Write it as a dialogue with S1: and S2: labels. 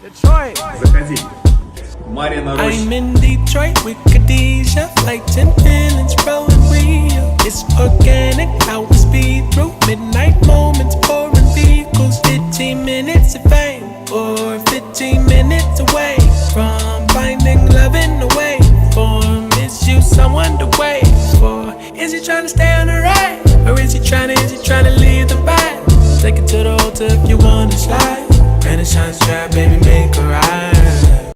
S1: Detroit.
S2: Заходи. Марина Рощ.
S3: I'm in Detroit with Khadijah, like 10 feelings rolling real. It's organic, how we speed through midnight moments, pouring vehicles. 15 minutes of fame, or 15 minutes away from finding love in the way form. Is you someone to wait for? Is he trying to stay on the ride, or is he trying to leave the vibe? Take it to the altar if you wanna slide. Renaissance trap